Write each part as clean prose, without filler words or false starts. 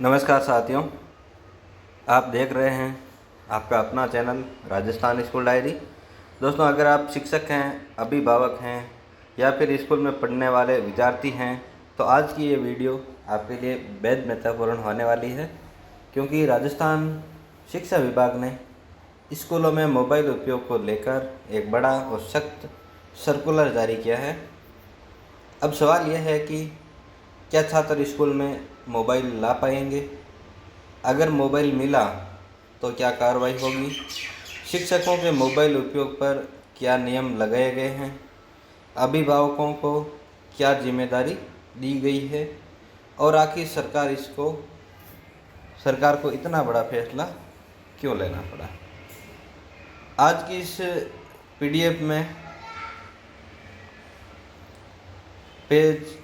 नमस्कार साथियों, आप देख रहे हैं आपका अपना चैनल राजस्थान स्कूल डायरी। दोस्तों, अगर आप शिक्षक हैं, अभिभावक हैं या फिर स्कूल में पढ़ने वाले विद्यार्थी हैं तो आज की ये वीडियो आपके लिए बेहद महत्वपूर्ण होने वाली है, क्योंकि राजस्थान शिक्षा विभाग ने स्कूलों में मोबाइल उपयोग को लेकर एक बड़ा और सख्त सर्कुलर जारी किया है। अब सवाल यह है कि क्या छात्र स्कूल में मोबाइल ला पाएंगे? अगर मोबाइल मिला तो क्या कार्रवाई होगी? शिक्षकों के मोबाइल उपयोग पर क्या नियम लगाए गए हैं? अभिभावकों को क्या जिम्मेदारी दी गई है? और आखिर सरकार को इतना बड़ा फैसला क्यों लेना पड़ा? आज की इस पीडीएफ में पेज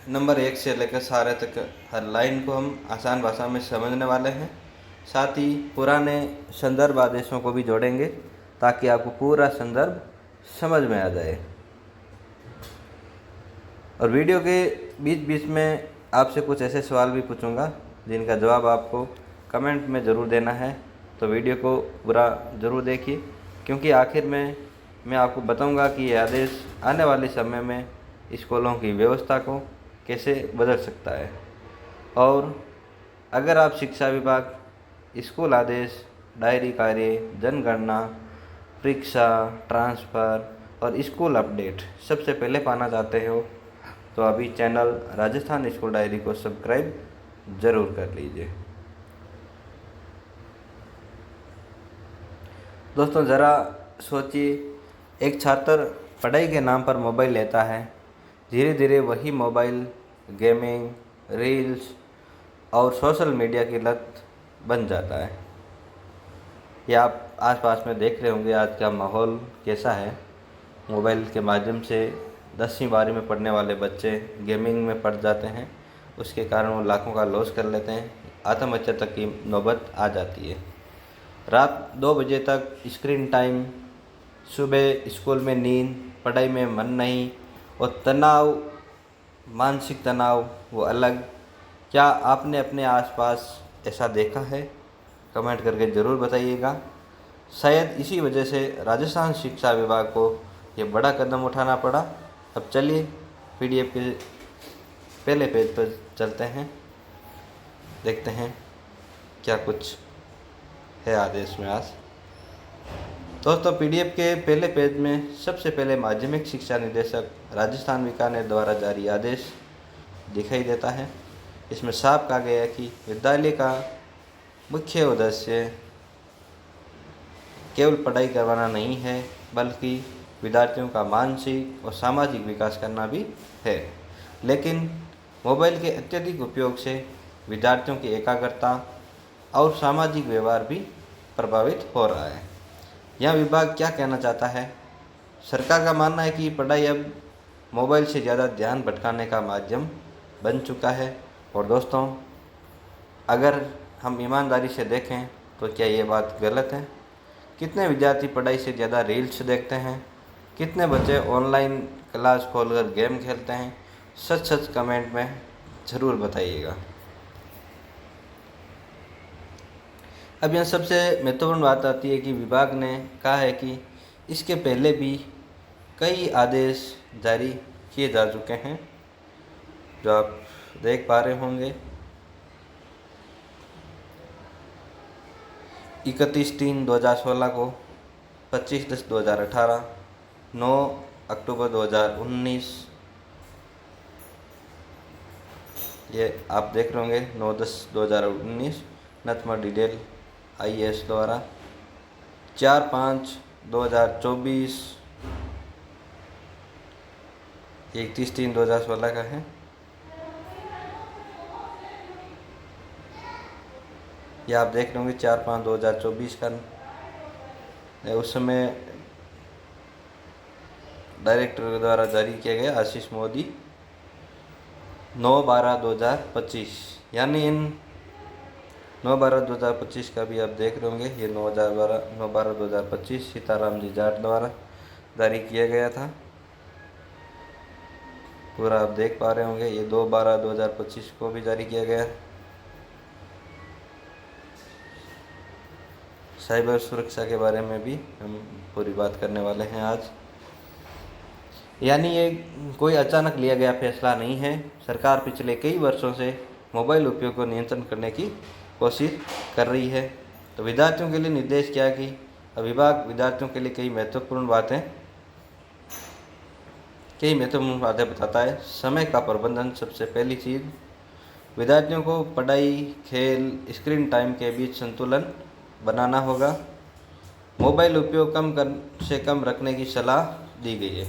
नंबर 1 से लेकर सारे तक हर लाइन को हम आसान भाषा में समझने वाले हैं। साथ ही पुराने संदर्भ आदेशों को भी जोड़ेंगे ताकि आपको पूरा संदर्भ समझ में आ जाए। और वीडियो के बीच बीच में आपसे कुछ ऐसे सवाल भी पूछूंगा जिनका जवाब आपको कमेंट में ज़रूर देना है, तो वीडियो को पूरा ज़रूर देखिए, क्योंकि आखिर में मैं आपको बताऊंगा कि ये आदेश आने वाले समय में स्कूलों की व्यवस्था को कैसे बदल सकता है। और अगर आप शिक्षा विभाग, स्कूल आदेश, डायरी कार्य, जनगणना, परीक्षा, ट्रांसफ़र और स्कूल अपडेट सबसे पहले पाना चाहते हो तो अभी चैनल राजस्थान स्कूल डायरी को सब्सक्राइब ज़रूर कर लीजिए। दोस्तों, ज़रा सोचिए, एक छात्र पढ़ाई के नाम पर मोबाइल लेता है, धीरे धीरे वही मोबाइल गेमिंग, रील्स और सोशल मीडिया की लत बन जाता है। ये आप आसपास में देख रहे होंगे आज का माहौल कैसा है। मोबाइल के माध्यम से 10वीं 12वीं में पढ़ने वाले बच्चे गेमिंग में पड़ जाते हैं, उसके कारण वो लाखों का लॉस कर लेते हैं, आत्महत्या तक की नौबत आ जाती है। रात 2 बजे तक स्क्रीन टाइम, सुबह स्कूल में नींद, पढ़ाई में मन नहीं और तनाव, मानसिक तनाव वो अलग। क्या आपने अपने आसपास ऐसा देखा है? कमेंट करके ज़रूर बताइएगा। शायद इसी वजह से राजस्थान शिक्षा विभाग को ये बड़ा कदम उठाना पड़ा। अब चलिए पीडीएफ के पहले पेज पर चलते हैं, देखते हैं क्या कुछ है आदेश में आज। दोस्तों, पीडीएफ के पहले पेज में सबसे पहले माध्यमिक शिक्षा निदेशक राजस्थान बीकानेर द्वारा जारी आदेश दिखाई देता है। इसमें साफ कहा गया है कि विद्यालय का मुख्य उद्देश्य केवल पढ़ाई करवाना नहीं है, बल्कि विद्यार्थियों का मानसिक और सामाजिक विकास करना भी है। लेकिन मोबाइल के अत्यधिक उपयोग से विद्यार्थियों की एकाग्रता और सामाजिक व्यवहार भी प्रभावित हो रहा है। यह विभाग क्या कहना चाहता है? सरकार का मानना है कि पढ़ाई अब मोबाइल से ज़्यादा ध्यान भटकाने का माध्यम बन चुका है। और दोस्तों, अगर हम ईमानदारी से देखें तो क्या ये बात गलत है? कितने विद्यार्थी पढ़ाई से ज़्यादा रील्स देखते हैं? कितने बच्चे ऑनलाइन क्लास खोलकर गेम खेलते हैं? सच सच कमेंट में ज़रूर बताइएगा। अब यहाँ सबसे महत्वपूर्ण बात आती है कि विभाग ने कहा है कि इसके पहले भी कई आदेश जारी किए जा चुके हैं, जो आप देख पा रहे होंगे। 31/3/2016 को, 25/10/2018, 9 अक्टूबर 2019, ये आप देख रहे होंगे 9/10/2019 नथमा डिटेल IAS द्वारा, 4/5/2024, 31/3/2016 का है। यह आप देख रहे होंगे 4/5/2024 का। उस समय डायरेक्टर द्वारा जारी किया गया आशीष मोदी। 9/12/2025, यानी इन 9/12/2025 का भी आप देख रहे होंगे, ये 9/12/2025 सीताराम जी जाट द्वारा जारी किया गया था। पूरा आप देख पा रहे होंगे, ये 2/12/2025 को भी जारी किया गया है। साइबर सुरक्षा के बारे में भी हम पूरी बात करने वाले हैं आज। यानी ये कोई अचानक लिया गया फैसला नहीं है। सरकार पिछले कई वर्षों से मोबाइल उपयोग को नियंत्रण करने की कोशिश कर रही है। तो विद्यार्थियों के लिए निर्देश क्या है कि विभाग विद्यार्थियों के लिए कई महत्वपूर्ण बातें बताता है। समय का प्रबंधन सबसे पहली चीज़। विद्यार्थियों को पढ़ाई, खेल, स्क्रीन टाइम के बीच संतुलन बनाना होगा। मोबाइल उपयोग कम रखने की सलाह दी गई है।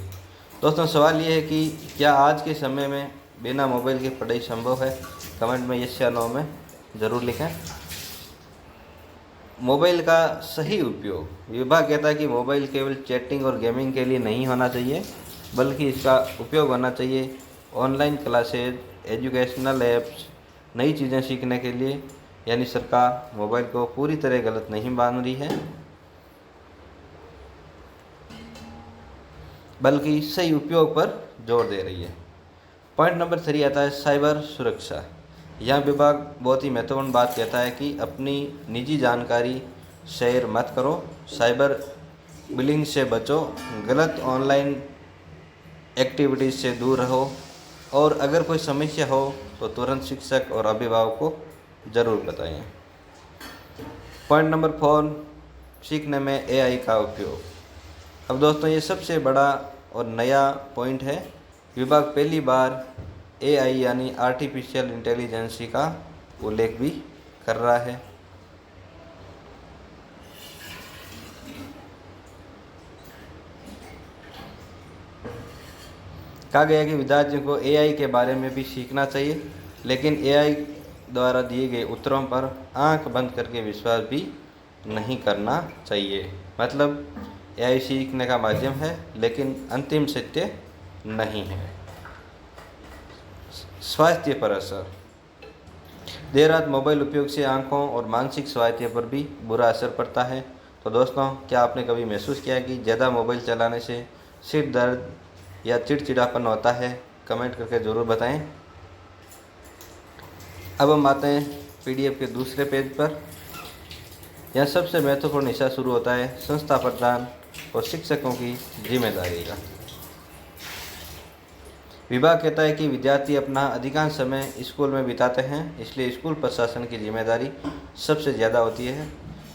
दोस्तों, सवाल ये है कि क्या आज के समय में बिना मोबाइल के पढ़ाई संभव है? कमेंट में यस या नो में ज़रूर लिखें। मोबाइल का सही उपयोग। विभाग कहता है कि मोबाइल केवल चैटिंग और गेमिंग के लिए नहीं होना चाहिए, बल्कि इसका उपयोग होना चाहिए ऑनलाइन क्लासेज, एजुकेशनल ऐप्स, नई चीज़ें सीखने के लिए। यानी सरकार मोबाइल को पूरी तरह गलत नहीं मान रही है, बल्कि सही उपयोग पर जोर दे रही है। पॉइंट नंबर 3 आता है साइबर सुरक्षा। यह विभाग बहुत ही महत्वपूर्ण बात कहता है कि अपनी निजी जानकारी शेयर मत करो, साइबर बुलिंग से बचो, गलत ऑनलाइन एक्टिविटीज़ से दूर रहो, और अगर कोई समस्या हो तो तुरंत शिक्षक और अभिभावक को ज़रूर बताएं। पॉइंट नंबर 4, सीखने में एआई का उपयोग। अब दोस्तों, ये सबसे बड़ा और नया पॉइंट है। विभाग पहली बार एआई यानी आर्टिफिशियल इंटेलिजेंस का उल्लेख भी कर रहा है। कहा गया कि विद्यार्थियों को एआई के बारे में भी सीखना चाहिए, लेकिन एआई द्वारा दिए गए उत्तरों पर आंख बंद करके विश्वास भी नहीं करना चाहिए। मतलब एआई सीखने का माध्यम है, लेकिन अंतिम सत्य नहीं है। स्वास्थ्य पर असर। देर रात मोबाइल उपयोग से आंखों और मानसिक स्वास्थ्य पर भी बुरा असर पड़ता है। तो दोस्तों, क्या आपने कभी महसूस किया कि ज़्यादा मोबाइल चलाने से सिर दर्द या चिड़चिड़ापन होता है? कमेंट करके ज़रूर बताएं। अब हम आते हैं पीडीएफ के दूसरे पेज पर। यह सबसे महत्वपूर्ण हिस्सा शुरू होता है संस्था प्रधान और शिक्षकों की जिम्मेदारी का। विभाग कहता है कि विद्यार्थी अपना अधिकांश समय स्कूल में बिताते हैं, इसलिए स्कूल प्रशासन की जिम्मेदारी सबसे ज़्यादा होती है।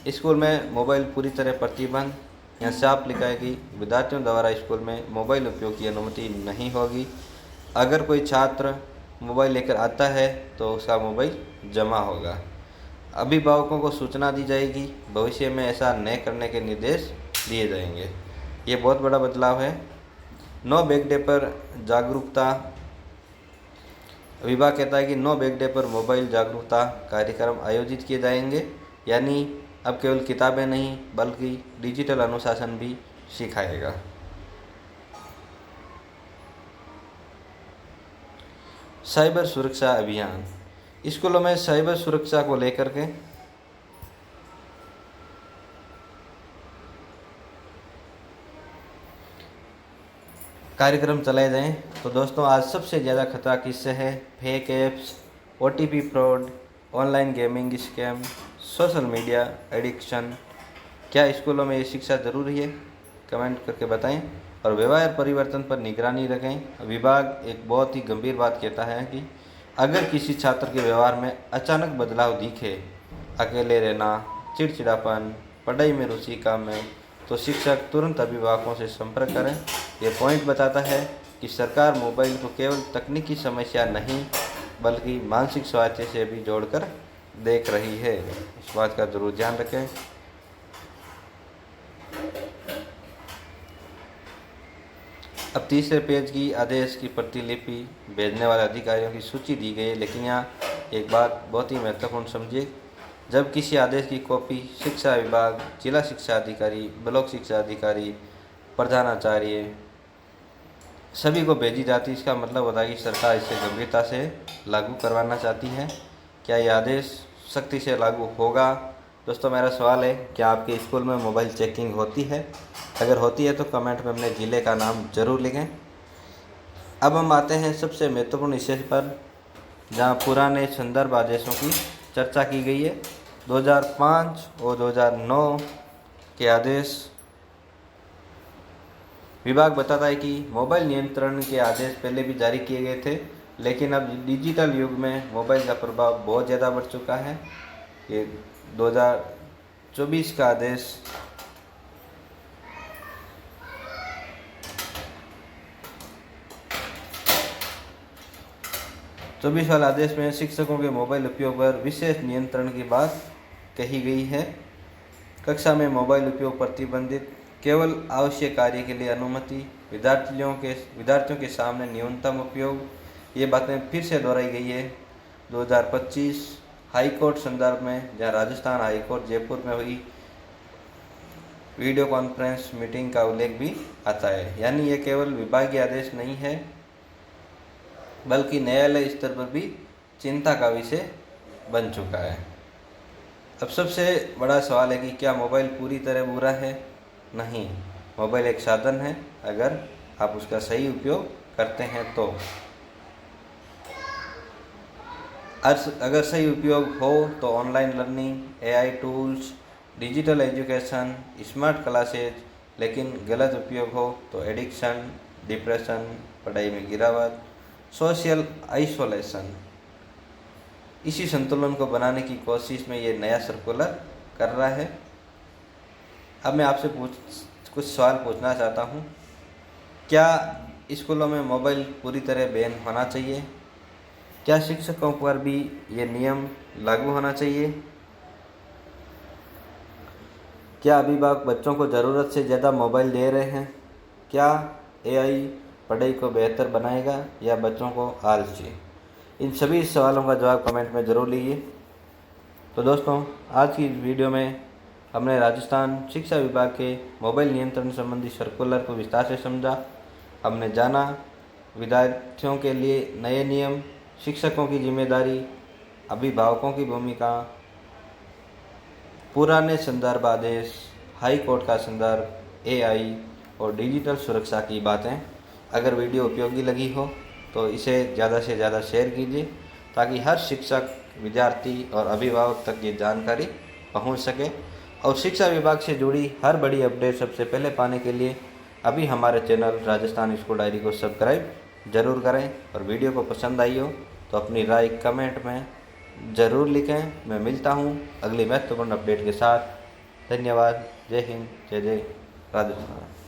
स्कूल में मोबाइल पूरी तरह प्रतिबंध। यहाँ साफ लिखा है कि विद्यार्थियों द्वारा स्कूल में मोबाइल उपयोग की अनुमति नहीं होगी। अगर कोई छात्र मोबाइल लेकर आता है तो उसका मोबाइल जमा होगा। अभिभावकों को सूचना दी जाएगी। भविष्य में ऐसा न करने के निर्देश दिए जाएंगे। ये बहुत बड़ा बदलाव है। नो बैग डे पर जागरूकता। विभाग कहता है कि नो बैग डे पर मोबाइल जागरूकता कार्यक्रम आयोजित किए जाएंगे। यानी अब केवल किताबें नहीं, बल्कि डिजिटल अनुशासन भी सिखाएगा। साइबर सुरक्षा अभियान। स्कूलों में साइबर सुरक्षा को लेकर के कार्यक्रम चलाए जाएं। तो दोस्तों, आज सबसे ज़्यादा खतरा किससे है? Fake apps, OTP fraud, online gaming scam, social media addiction. क्या स्कूलों में ये शिक्षा ज़रूरी है? कमेंट करके बताएं। और व्यवहार परिवर्तन पर निगरानी रखें। विभाग एक बहुत ही गंभीर बात कहता है कि अगर किसी छात्र के व्यवहार में अचानक बदलाव दिखे, अकेले रहना, चिड़चिड़ापन, पढ़ाई में रुचि कम है, तो शिक्षक तुरंत अभिभावकों से संपर्क करें। ये पॉइंट बताता है कि सरकार मोबाइल को केवल तकनीकी समस्या नहीं, बल्कि मानसिक स्वास्थ्य से भी जोड़कर देख रही है। इस बात का जरूर ध्यान रखें। अब तीसरे पेज की आदेश की प्रतिलिपि भेजने वाले अधिकारियों की सूची दी गई है, लेकिन यहाँ एक बात बहुत ही महत्वपूर्ण समझिए। जब किसी आदेश की कॉपी शिक्षा विभाग, जिला शिक्षा अधिकारी, ब्लॉक शिक्षा अधिकारी, प्रधानाचार्य सभी को भेजी जाती, इसका मतलब होता है कि सरकार इसे गंभीरता से लागू करवाना चाहती है। क्या यह आदेश सख्ती से लागू होगा? दोस्तों, मेरा सवाल है, क्या आपके स्कूल में मोबाइल चेकिंग होती है? अगर होती है तो कमेंट में अपने ज़िले का नाम ज़रूर लिखें। अब हम आते हैं सबसे महत्वपूर्ण हिस्से पर, जहां पुराने संदर्भ आदेशों की चर्चा की गई है। 2005 और 2009 के आदेश। विभाग बताता है कि मोबाइल नियंत्रण के आदेश पहले भी जारी किए गए थे, लेकिन अब डिजिटल युग में मोबाइल का प्रभाव बहुत ज़्यादा बढ़ चुका है। ये 2024 का आदेश वाला आदेश में शिक्षकों के मोबाइल उपयोग पर विशेष नियंत्रण की बात कही गई है। कक्षा में मोबाइल उपयोग प्रतिबंधित, केवल आवश्यक कार्य के लिए अनुमति, विद्यार्थियों के सामने न्यूनतम उपयोग, ये बातें फिर से दोहराई गई है 2025 हाई कोर्ट संदर्भ में, जहां राजस्थान हाई कोर्ट जयपुर में हुई वीडियो कॉन्फ्रेंस मीटिंग का उल्लेख भी आता है। यानी ये केवल विभागीय आदेश नहीं है, बल्कि न्यायालय स्तर पर भी चिंता का विषय बन चुका है। अब सबसे बड़ा सवाल है कि क्या मोबाइल पूरी तरह बुरा है? नहीं, मोबाइल एक साधन है, अगर आप उसका सही उपयोग करते हैं तो। अगर सही उपयोग हो तो online learning, AI tools, digital education, smart classes, लेकिन गलत उपयोग हो तो एडिक्शन, डिप्रेशन, पढ़ाई में गिरावट, सोशल आइसोलेशन। इसी संतुलन को बनाने की कोशिश में ये नया सर्कुलर कर रहा है। अब मैं आपसे कुछ सवाल पूछना चाहता हूँ। क्या स्कूलों में मोबाइल पूरी तरह बैन होना चाहिए? क्या शिक्षकों पर भी ये नियम लागू होना चाहिए? क्या अभिभावक बच्चों को ज़रूरत से ज़्यादा मोबाइल दे रहे हैं? क्या एआई पढ़ाई को बेहतर बनाएगा या बच्चों को आलसी? इन सभी सवालों का जवाब कमेंट में ज़रूर लीजिए। तो दोस्तों, आज की वीडियो में हमने राजस्थान शिक्षा विभाग के मोबाइल नियंत्रण संबंधी सर्कुलर को विस्तार से समझा। हमने जाना विद्यार्थियों के लिए नए नियम, शिक्षकों की जिम्मेदारी, अभिभावकों की भूमिका, पुराने संदर्भ आदेश, हाई कोर्ट का संदर्भ, एआई और डिजिटल सुरक्षा की बातें। अगर वीडियो उपयोगी लगी हो तो इसे ज़्यादा से ज़्यादा शेयर कीजिए, ताकि हर शिक्षक, विद्यार्थी और अभिभावक तक ये जानकारी पहुंच सके। और शिक्षा विभाग से जुड़ी हर बड़ी अपडेट सबसे पहले पाने के लिए अभी हमारे चैनल राजस्थान स्कूल डायरी को सब्सक्राइब ज़रूर करें। और वीडियो को पसंद आई हो तो अपनी राय कमेंट में ज़रूर लिखें। मैं मिलता हूँ अगली महत्वपूर्ण अपडेट के साथ। धन्यवाद। जय हिंद, जय जय राजस्थान।